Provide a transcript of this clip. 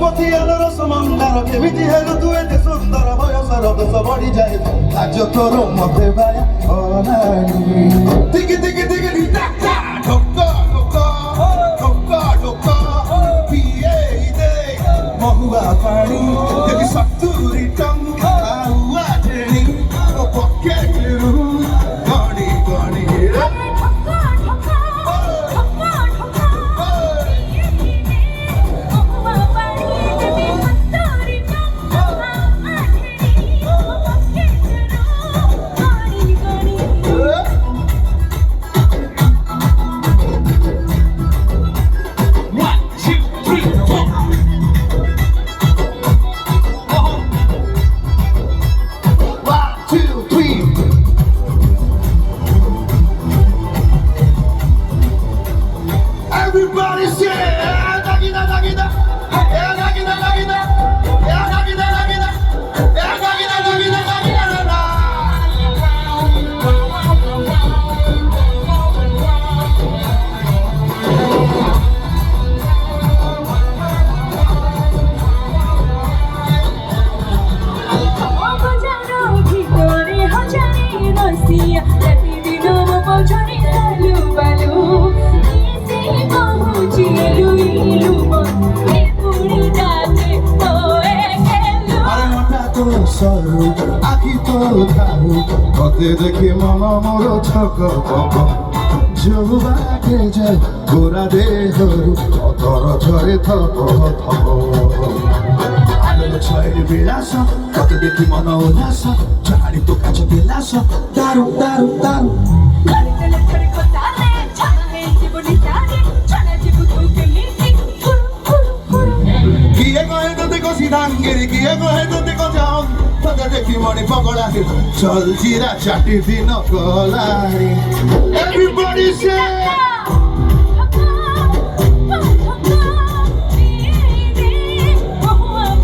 ପତି ଆଲୋର ସମନ୍ଦର କେମିତି ହେଲୁ ତୁ ଏତେ ସୁନ୍ଦର ବୟସର ଦୋଷ ବଢିଯାଏ ଆଜ ତୋର ମତେ ବାୟା ଅନାନି ଟିକି ଟିକି ଟିକି ଢୋକା ଢୋକା ଢୋକା ଢୋକା ପିଏ ଦେ ମହୁଆ ପାଣି ଦେବି 70 ଟଙ୍କା ଆଉଆ ଢେଣି ମୋ ପକେଟରୁ ଗଣି ଗଣି Everybody say, Nagina, Nagina, Nagina, Nagina, Nagina, Nagina, Nagina, Nagina, Nagina, আখি তো ধারু কতে দেখি মন মোর ছক পক যৌবাকে যায় গোরা দেহরু অতর ঝরে থপ থপ আলোর ছয়ের বিলাস কতে দেখি মন উল্লাস ঝাড়ি তো কাছ বিলাস দারু দারু দারু কিয়ে কহে তোতে কষি ধাঙ্গিরি কিয়ে কহে তোতে কজাও তোতে দেখি মনে পকড়া চল চিরা চাটি দিন কলারি Everybody say